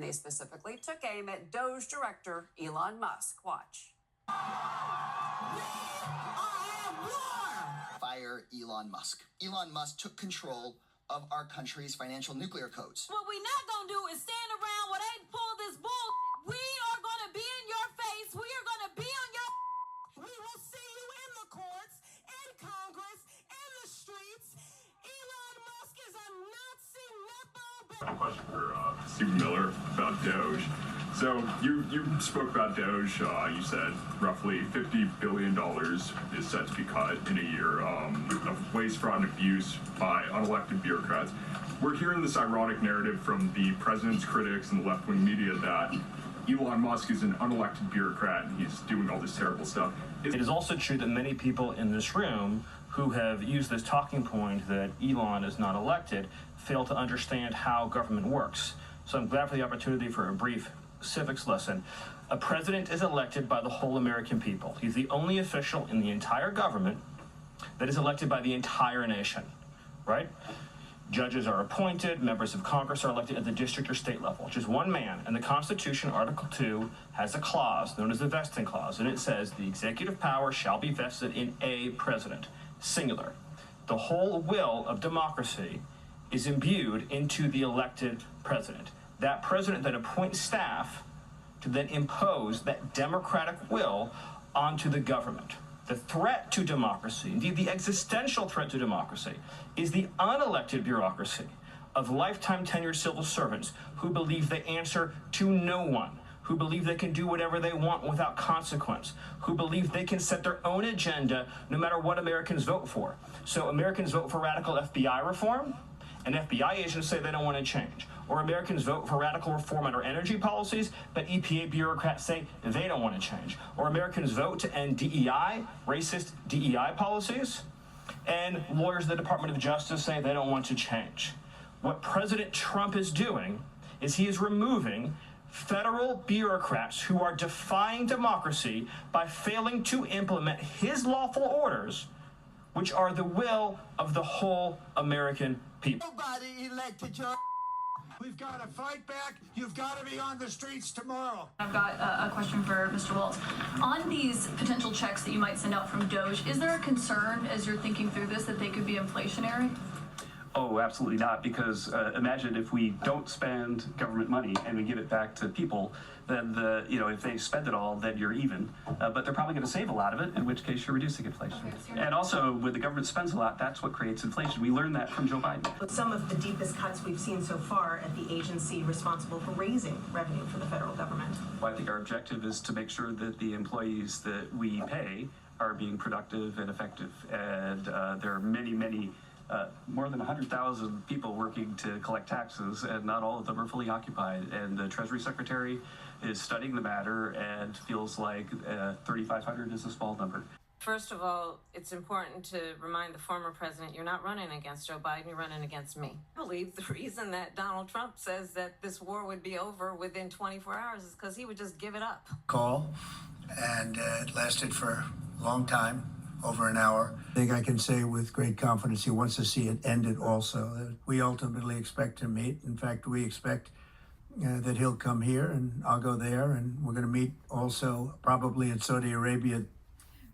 They specifically took aim at Doge director Elon Musk. Watch. Fire Elon Musk. Elon Musk took control of our country's financial nuclear codes. What we not gonna do is stand around when they pull this bull. We are gonna be in your face. We are gonna be on your. We will see you in the courts, in Congress, in the streets. Elon Musk is a Nazi nepo. A question for Stephen Miller about Doge. So you spoke about Doge. You said roughly $50 billion is set to be cut in a year of waste, fraud, and abuse by unelected bureaucrats. We're hearing this ironic narrative from the president's critics and the left-wing media that Elon Musk is an unelected bureaucrat and he's doing all this terrible stuff. It is also true that many people in this room who have used this talking point that Elon is not elected fail to understand how government works. So I'm glad for the opportunity for a brief civics lesson. A president is elected by the whole American people. He's the only official in the entire government that is elected by the entire nation, right? Judges are appointed, members of Congress are elected at the district or state level, which is one man. And the Constitution, Article 2, has a clause known as the vesting clause, and it says the executive power shall be vested in a president, singular. The whole will of democracy is imbued into the elected president. That president then appoints staff to then impose that democratic will onto the government. The threat to democracy, indeed the existential threat to democracy, is the unelected bureaucracy of lifetime tenured civil servants who believe they answer to no one, who believe they can do whatever they want without consequence, who believe they can set their own agenda no matter what Americans vote for. So Americans vote for radical FBI reform, and FBI agents say they don't want to change. Or Americans vote for radical reform on our energy policies, but EPA bureaucrats say they don't want to change. Or Americans vote to end DEI, racist DEI policies, and lawyers at the Department of Justice say they don't want to change. What President Trump is doing is he is removing federal bureaucrats who are defying democracy by failing to implement his lawful orders, which are the will of the whole American people. Nobody elected your. We've got to fight back. You've got to be on the streets tomorrow. I've got a question for Mr. Waltz. On these potential checks that you might send out from Doge, is there a concern as you're thinking through this that they could be inflationary? Oh, absolutely not, because imagine if we don't spend government money and we give it back to people, then if they spend it all, then you're even. But they're probably going to save a lot of it, in which case you're reducing inflation. Okay, and also, when the government spends a lot, that's what creates inflation. We learned that from Joe Biden. With some of the deepest cuts we've seen so far at the agency responsible for raising revenue for the federal government. Well, I think our objective is to make sure that the employees that we pay are being productive and effective. And there are many more than 100,000 people working to collect taxes, and not all of them are fully occupied. And the Treasury Secretary is studying the matter and feels like 3,500 is a small number. First of all, it's important to remind the former president you're not running against Joe Biden, you're running against me. I believe the reason that Donald Trump says that this war would be over within 24 hours is because he would just give it up. Call, and it lasted for a long time. Over an hour. I think I can say with great confidence he wants to see it ended also. We ultimately expect to meet. In fact, we expect that he'll come here and I'll go there, and we're going to meet also probably in Saudi Arabia.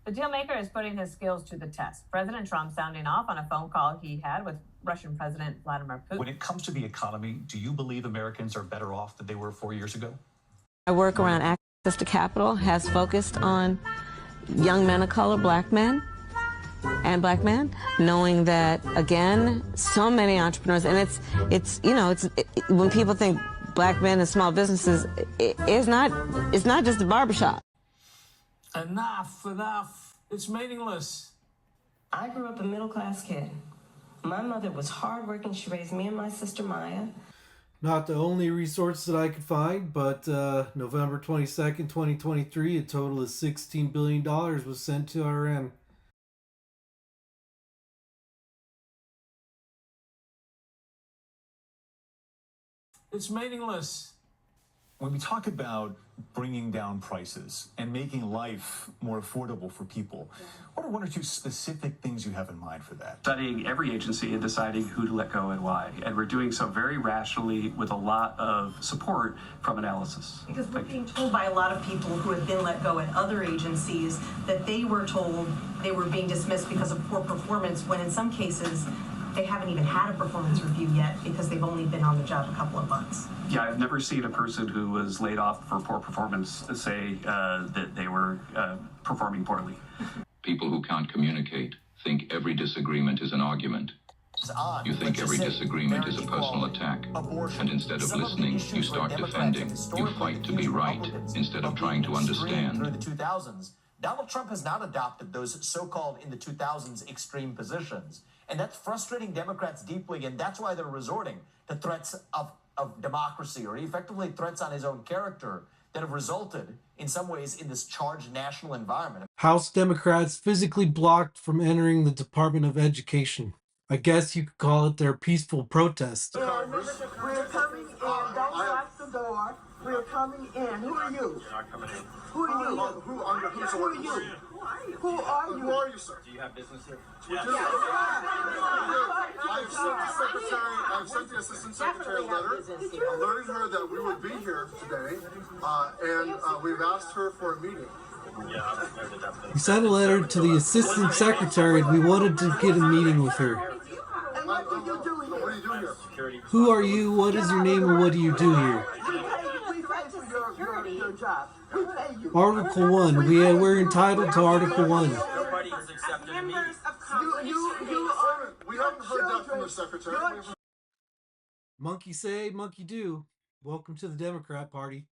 The dealmaker is putting his skills to the test. President Trump sounding off on a phone call he had with Russian President Vladimir Putin. When it comes to the economy, do you believe Americans are better off than they were 4 years ago? My work around access to capital has focused on young men of color, black men and black men, knowing that, again, so many entrepreneurs, and it's when people think black men and small businesses, it's not just a barbershop. Enough. It's meaningless. I grew up a middle-class kid. My mother was hardworking. She raised me and my sister Maya. Not the only resource that I could find, but November 22nd, 2023, a total of $16 billion was sent to Iran. It's meaningless. When we talk about bringing down prices and making life more affordable for people, what are one or two specific things you have in mind for that? Studying every agency and deciding who to let go and why. And we're doing so very rationally with a lot of support from analysis. Because we're being told by a lot of people who have been let go at other agencies that they were told they were being dismissed because of poor performance, when in some cases they haven't even had a performance review yet because they've only been on the job a couple of months. Yeah, I've never seen a person who was laid off for poor performance say that they were performing poorly. People who can't communicate think every disagreement is an argument. You think every disagreement is a personal attack, and instead of listening, you start defending. You fight to be right, instead of trying to understand. Through the 2000s, Donald Trump has not adopted those so-called in the 2000s extreme positions. And that's frustrating Democrats deeply, and that's why they're resorting to threats of democracy, or effectively threats on his own character, that have resulted, in some ways, in this charged national environment. House Democrats physically blocked from entering the Department of Education. I guess you could call it their peaceful protest. We're coming in. Don't lock the door. We're coming in. Who are you? You're not coming in. Who are you? Who are you? Who are you? Who are you? Who are you, sir? Do you have business here? Yes. I've sent the assistant secretary a letter alerting her that we would be here today, and we've asked her for a meeting. We sent a letter to the assistant secretary and we wanted to get a meeting with her. What are you doing here? Who are you? What is your name? And what do you do here? Article 1. We're entitled to Article 1. Nobody has accepted a meeting. We haven't heard that from the secretary. Monkey say, monkey do. Welcome to the Democrat Party.